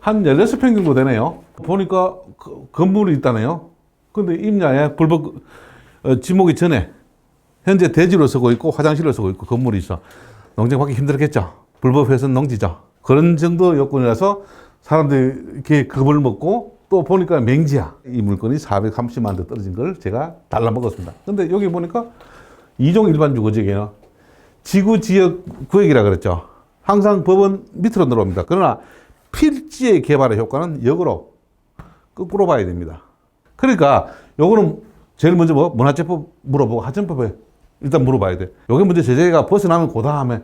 한 16평 정도 되네요. 보니까 건물이 있다네요. 근데 임야에 불법 지목이 전에 현재 대지로 쓰고 있고 화장실로 쓰고 있고 건물이 있어. 농정 받기 힘들겠죠. 불법 훼손 농지죠. 그런 정도 요건이라서 사람들이 이렇게 겁을 먹고 또 보니까 맹지야. 이 물건이 430만 대 떨어진 걸 제가 달라 먹었습니다. 근데 여기 보니까 2종 일반 주거지역이에요. 지구 지역 구역이라 그랬죠. 항상 법은 밑으로 내려옵니다. 그러나 필지의 개발의 효과는 역으로 거꾸로 봐야 됩니다. 그러니까 요거는 제일 먼저 뭐 문화재법 물어보고 하천법에 일단 물어봐야 돼. 요게 먼저 제재가 벗어나면 그 다음에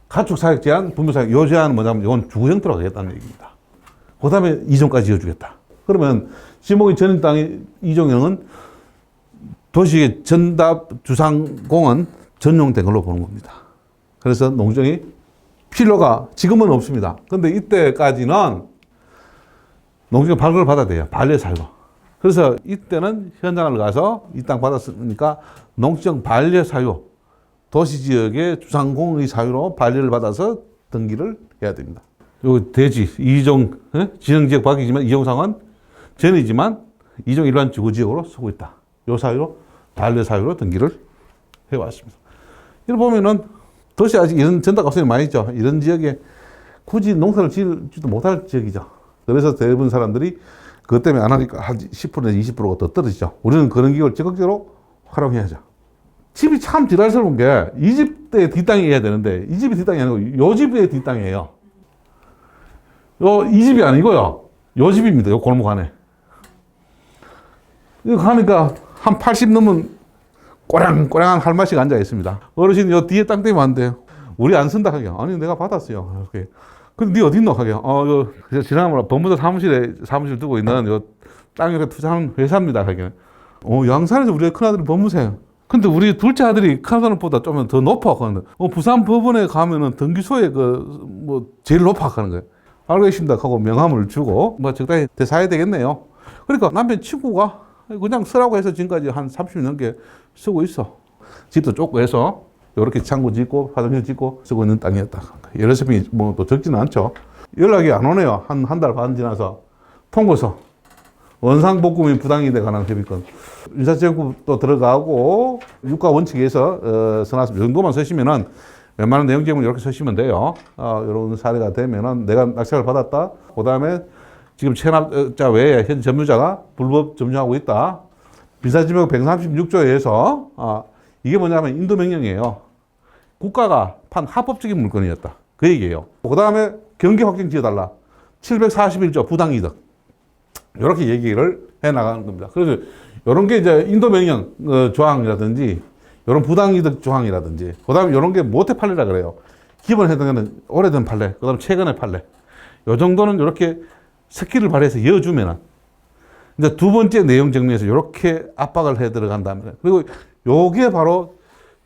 가축 사육 제한, 분묘 사육 요 제한은 뭐냐면 이건 주거 형태로 가겠다는 얘기입니다. 그 다음에 2종까지 지어주겠다. 그러면 지목이 전인 땅의 2종형은 도시의 전답 주상공원 전용된 걸로 보는 겁니다. 그래서 농정이 필요가 지금은 없습니다. 근데 이때까지는 농정 발급을 받아야 돼요. 반려사유로. 그래서 이때는 현장을 가서 이 땅 받았으니까 농정 반려사유, 도시지역의 주상공의 사유로 반려를 받아서 등기를 해야 됩니다. 요 대지, 2종, 지정지역 바뀌지만 이종상은 전이지만 2종 일반 주거지역으로 쓰고 있다. 요 사유로, 반려사유로 등기를 해왔습니다. 이걸 보면은 도시 아직 이런 전답 가설이 많이 있죠. 이런 지역에 굳이 농사를 지을지도 못할 지역이죠. 그래서 대부분 사람들이 그것 때문에 안 하니까 한 10%에서 20%가 더 떨어지죠. 우리는 그런 기회를 적극적으로 활용해야죠. 집이 참 지랄스러운 게 이 집의 뒷땅이어야 되는데 이 집이 뒷땅이 아니고 요 집의 뒷땅이에요. 이 집이 아니고요. 요 집입니다. 요 골목 안에. 이거 가니까 한 80 넘은 꼬량꼬량한 할머니가 앉아 있습니다. 어르신 요 뒤에 땅 때문에 안 돼요. 우리 안 쓴다 하게요. 아니 내가 받았어요. 이렇게. 근데 네 어디 있노 하게요. 요 지난번에 법무사 사무실 두고 있는 요 땅에 투자하는 회사입니다 하게요. 양산에서 우리 큰아들이 법무사예요. 근데 우리 둘째 아들이 큰아들보다 좀 더 높아 하는 거예요. 부산 법원에 가면은 등기소에 제일 높아 하는 거예요. 알겠습니다 하고 명함을 주고 적당히 대사해야 되겠네요. 그러니까 남편 친구가 그냥 쓰라고 해서 지금까지 한 30년 넘게 쓰고 있어. 집도 좁고 해서 이렇게 창고 짓고 화장실 짓고 쓰고 있는 땅이었다. 16평이 또 적지는 않죠. 연락이 안 오네요. 한 달 반 지나서 통고서 원상복구민 부당이익에 관한 협의권 인사지원금도 들어가고 유가 원칙에서 써놨습니다. 이 정도만 쓰시면은 웬만한 내용 제목을 이렇게 쓰시면 돼요. 이런 사례가 되면은 내가 낙찰을 받았다. 그 다음에 지금 체납자 외에 현 점유자가 불법 점유하고 있다. 민사지법 136조에 의해서 이게 뭐냐면 인도명령이에요. 국가가 판 합법적인 물건이었다. 그 얘기예요. 그 다음에 경계 확정 지어달라. 741조 부당이득. 이렇게 얘기를 해 나가는 겁니다. 그래서 이런 게 이제 인도명령 조항이라든지 이런 부당이득 조항이라든지 그 다음에 이런 게 모태 판례라 그래요. 기본 해당하는 오래된 판례, 그 다음에 최근의 판례. 요 정도는 이렇게 스킬을 발휘해서 이어주면은 이제 두 번째 내용 정리해서 이렇게 압박을 해 들어간다면 그리고 요게 바로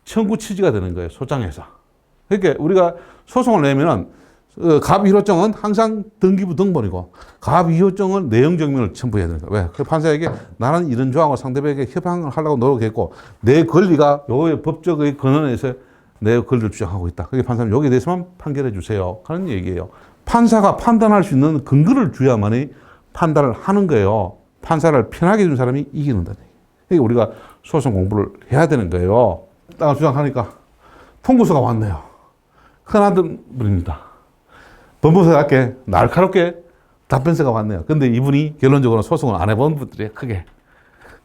청구 취지가 되는 거예요. 소장에서. 그러니까 우리가 소송을 내면은 갑 1호증은 항상 등기부 등본이고 갑 2호증은 내용 증명을 첨부해야 되는 거예요. 왜? 그 판사에게 나는 이런 조항을 상대방에게 협상을 하려고 노력했고 내 권리가 요의 법적의 근원에서 내 권리를 주장하고 있다. 그게 판사님 여기에 대해서만 판결해 주세요. 하는 얘기예요. 판사가 판단할 수 있는 근거를 줘야만이 판단을 하는 거예요. 판사를 편하게 준 사람이 이기는다. 그러니까 우리가 소송 공부를 해야 되는 거예요. 땅을 주장하니까 통고서가 왔네요. 큰아들 분입니다. 법무사답게 날카롭게 답변서가 왔네요. 근데 이분이 결론적으로 소송을 안 해본 분들이 크게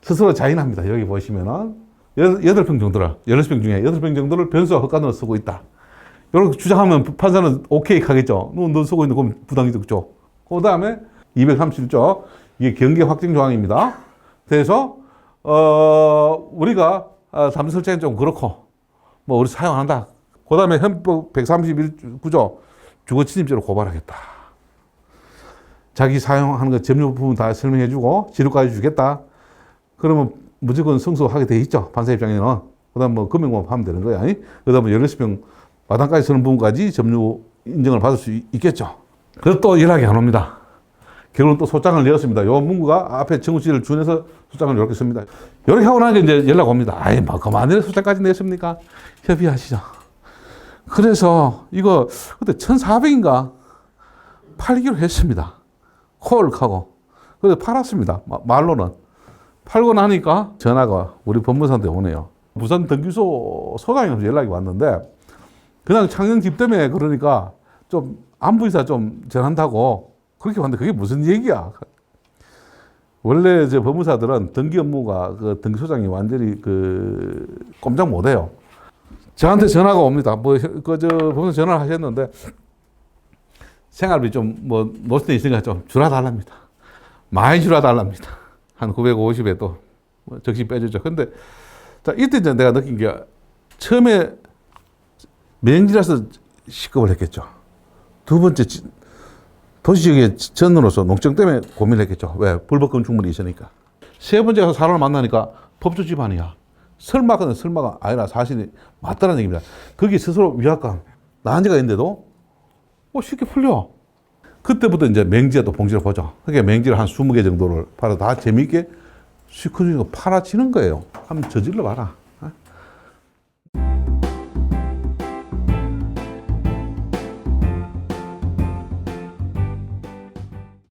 스스로 자인합니다. 여기 보시면은 8평 정도를, 16평 중에 8평 정도를 변수와 헛간으로 쓰고 있다. 이렇게 주장하면 판사는 오케이 하겠죠. 너 쓰고 있는 건 부당이득 줘. 그 다음에 237조, 이게 경계 확정 조항입니다. 그래서, 우리가 담보 설정이 좀 그렇고, 우리 사용 안 한다. 그 다음에 헌법 131구조, 주거 침입죄로 고발하겠다. 자기 사용하는 거 점유 부분 다 설명해주고 지료까지 주겠다. 그러면 무조건 승소하게 돼 있죠. 판사 입장에는. 그 다음 금액만 하면 되는 거야. 그 다음에 16평 마당까지 쓰는 부분까지 점유 인정을 받을 수 있겠죠. 그래서 또 연락이 안 옵니다. 결국은 또 소장을 내었습니다. 요 문구가 앞에 청구지를 준해서 소장을 이렇게 씁니다. 이렇게 하고 나니까 이제 연락 옵니다. 그만해 소장까지 냈습니까? 협의하시죠. 그래서 이거 그때 1,400인가 팔기로 했습니다. 홀 하고. 그래서 팔았습니다. 말로는. 팔고 나니까 전화가 우리 법무사한테 오네요. 부산 등기소 소장님한테 연락이 왔는데 그냥 창녕집 때문에 그러니까 좀 안부인사 좀 전한다고 그렇게 왔는데 그게 무슨 얘기야? 원래 이제 법무사들은 등기 업무가 그 등기소장이 완전히 그 꼼짝 못해요. 저한테 전화가 옵니다. 그저 법무사 전화를 하셨는데 생활비 좀 노선에 있으니까 좀 줄여달랍니다. 많이 줄여달랍니다. 한 950에 또 적시 빼주죠. 근데 자, 이때 이제 내가 느낀 게 처음에 명지라서 시급을 했겠죠. 두 번째 도시지역의 전으로서 농정 때문에 고민을 했겠죠. 왜? 불법 건축물이 있으니까. 세 번째가 사람을 만나니까 법조 집안이야. 설마가 아니라 사실이 맞다는 얘기입니다. 거기 스스로 위압감, 난제가 있는데도 쉽게 풀려. 그때부터 이제 맹지에 또 봉지를 보죠. 그러니까 맹지를 한 20개 정도를 팔아 다 재미있게 시커지고 팔아치는 거예요. 한번 저질러 봐라.